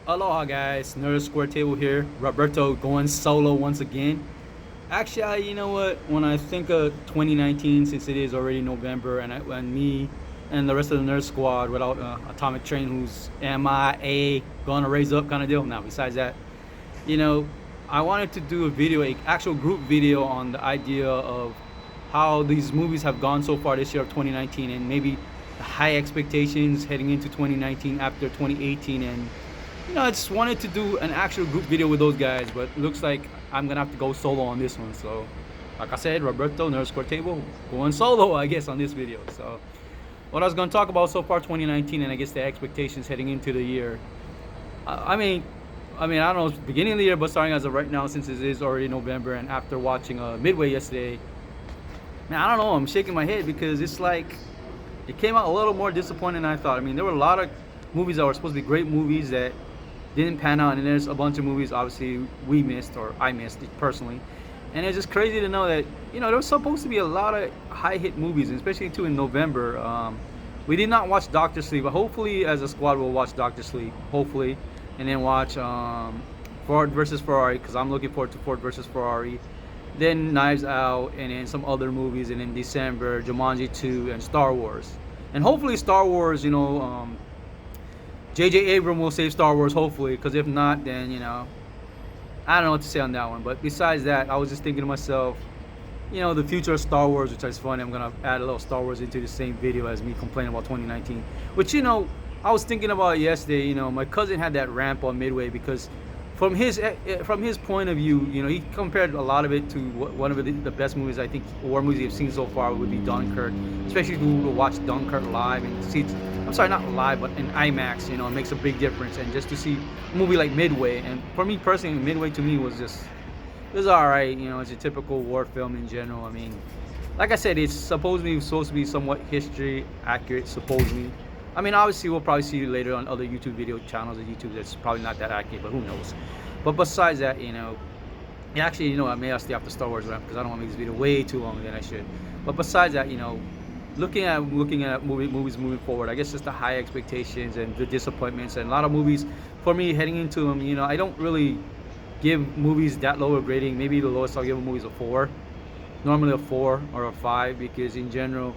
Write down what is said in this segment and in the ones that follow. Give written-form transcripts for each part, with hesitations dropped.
Aloha guys, Nerd Square Table here. Roberto going solo once again. Actually, you know what? When I think of 2019, since it is already November, and me and the rest of the Nerd Squad without Atomic Train, who's MIA, gonna raise up kind of deal. Now, besides that, you know, I wanted to do a video, a actual group video on the idea of how these movies have gone so far this year of 2019, and maybe the high expectations heading into 2019 after 2018. And I just wanted to do an actual group video with those guys, but it looks like I'm gonna have to go solo on this one. So, like I said, Roberto, Nerd Square Table, going solo, I guess, on this video. So, what I was gonna talk about so far 2019, and I guess the expectations heading into the year. I I mean, I don't know, it's beginning of the year, but starting as of right now, since it is already November, and after watching Midway yesterday, man, I don't know, I'm shaking my head because it's like it came out a little more disappointing than I thought. I mean, there were a lot of movies that were supposed to be great movies that didn't pan out, and there's a bunch of movies obviously we missed, or I missed it personally. And it's just crazy to know that there was supposed to be a lot of high hit movies, and especially too in November. We did not watch Doctor Sleep, but hopefully as a squad we'll watch Doctor Sleep, hopefully, and then watch Ford versus Ferrari, because I'm looking forward to Ford versus Ferrari. Then Knives Out, and then some other movies, and in December Jumanji 2 and Star Wars. And hopefully Star Wars, J.J. Abrams will save Star Wars, hopefully, because if not, then I don't know what to say on that one. But besides that, I was just thinking to myself, the future of Star Wars, which is funny. I'm gonna add a little Star Wars into the same video as me complaining about 2019. Which I was thinking about it yesterday. My cousin had that rant on Midway because from his point of view, he compared a lot of it to one of the best movies I think war movies I've seen so far would be Dunkirk, especially to watch Dunkirk live and see. I'm sorry, not live, but in IMAX. It makes a big difference, and just to see a movie like Midway, and for me personally, Midway to me was just it was all right. It's a typical war film in general. I mean, like I said, it's supposed to be somewhat history accurate, supposedly. I mean, obviously, we'll probably see later on other YouTube video channels on YouTube that's probably not that accurate, but who knows. But besides that, actually, I may have to stay after Star Wars rant because I don't want to make this video way too long than I should. But besides that, looking at movies moving forward, I guess just the high expectations and the disappointments, and a lot of movies for me heading into them. I don't really give movies that low of rating. Maybe the lowest I'll give a movie is a 4. Normally a 4 or a 5, because in general,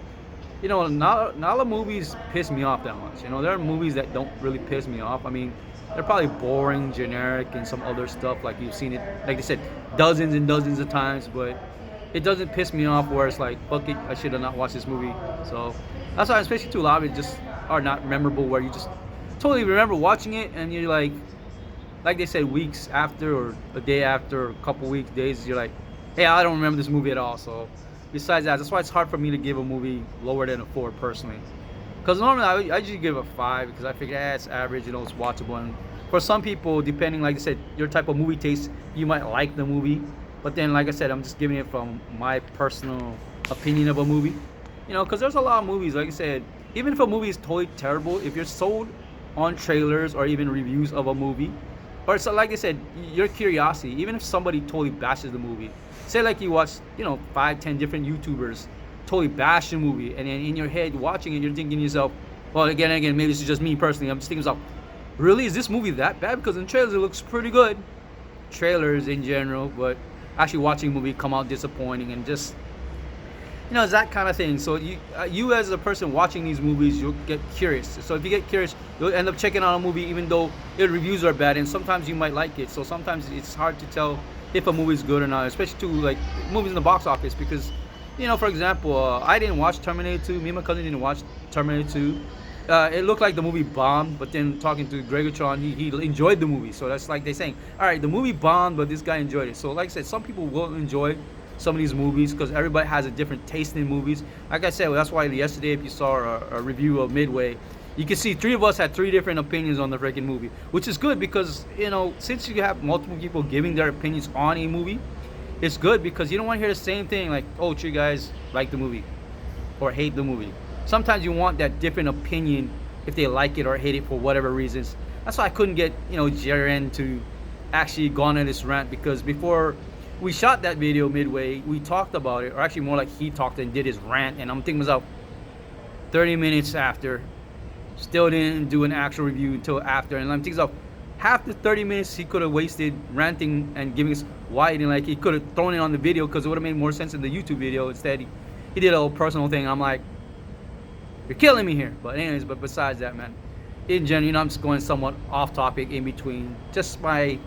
not all movies piss me off that much. There are movies that don't really piss me off. I mean, they're probably boring, generic, and some other stuff, like you've seen it, like I said, dozens and dozens of times, but it doesn't piss me off where it's like, fuck it, I should have not watched this movie. So that's why, especially too, a lot of it just are not memorable, where you just totally remember watching it, and you're like they said, weeks after, or a day after, or a couple weeks, days, you're like, hey, I don't remember this movie at all. So besides that, that's why it's hard for me to give a movie lower than a 4 personally. Because normally I usually give a 5, because I figure, it's average, it's watchable. And for some people, depending, like I said, your type of movie taste, you might like the movie. But then, like I said, I'm just giving it from my personal opinion of a movie. Because there's a lot of movies, like I said, even if a movie is totally terrible, if you're sold on trailers or even reviews of a movie, or so, like I said, your curiosity, even if somebody totally bashes the movie, say like you watch, 5, 10 different YouTubers totally bash the movie, and then in your head watching it, you're thinking to yourself, well, again, maybe this is just me personally, I'm just thinking to myself, really, is this movie that bad? Because in trailers it looks pretty good, trailers in general, but actually watching a movie come out disappointing, and just it's that kind of thing. So you as a person watching these movies, you'll get curious. So if you get curious, you'll end up checking out a movie even though the reviews are bad, and sometimes you might like it. So sometimes it's hard to tell if a movie is good or not, especially to like movies in the box office, because for example, I didn't watch Terminator 2. Me and my cousin didn't watch Terminator 2. It looked like the movie bombed, but then talking to Gregor, he enjoyed the movie. So that's like they saying, all right, the movie bombed, but this guy enjoyed it. So like I said, some people will enjoy some of these movies because everybody has a different taste in movies. Like I said, well, that's why yesterday, if you saw a review of Midway, you can see 3 of us had 3 different opinions on the freaking movie, which is good because since you have multiple people giving their opinions on a movie, it's good because you don't want to hear the same thing like, oh, 2 guys like the movie or hate the movie. Sometimes you want that different opinion if they like it or hate it for whatever reasons. That's why I couldn't get Jaren to actually go on this rant, because before we shot that video Midway, we talked about it, or actually more like he talked and did his rant, and I'm thinking to myself, 30 minutes after, still didn't do an actual review until after, and I'm thinking to myself, half the 30 minutes he could have wasted ranting and giving us white, and like he could have thrown it on the video because it would have made more sense in the YouTube video. Instead, he did a whole personal thing. I'm like, you're killing me here. But anyways, but besides that, man, in general, I'm just going somewhat off topic in between, just my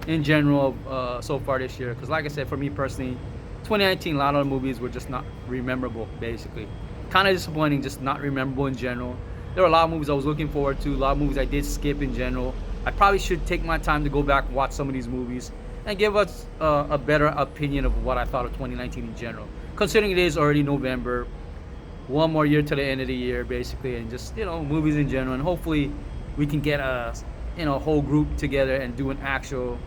in general so far this year. Because like I said, for me personally, 2019, a lot of the movies were just not rememberable. Basically, kind of disappointing, just not rememberable in general. There were a lot of movies I was looking forward to, a lot of movies I did skip in general. I probably should take my time to go back and watch some of these movies and give us a better opinion of what I thought of 2019 in general. Considering it is already November, one more year to the end of the year, basically, and just movies in general. And hopefully, we can get a whole group together and do an actual,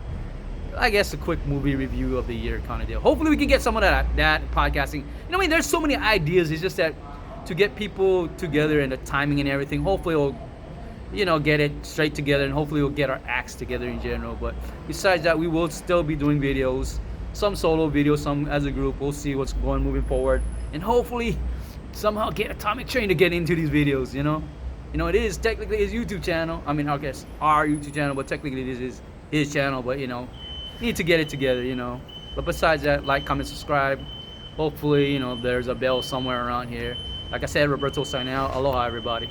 I guess, a quick movie review of the year kind of deal. Hopefully, we can get some of that podcasting. There's so many ideas. It's just that to get people together and the timing and everything. Hopefully, we'll get it straight together, and hopefully we'll get our acts together in general. But besides that, we will still be doing videos, some solo videos, some as a group. We'll see what's going moving forward, and hopefully somehow get Atomic Train to get into these videos. It is technically his YouTube channel. I guess our YouTube channel, but technically it is his channel. But need to get it together. But besides that, like, comment, subscribe. Hopefully there's a bell somewhere around here. Like I said, Roberto signing out. Aloha, everybody.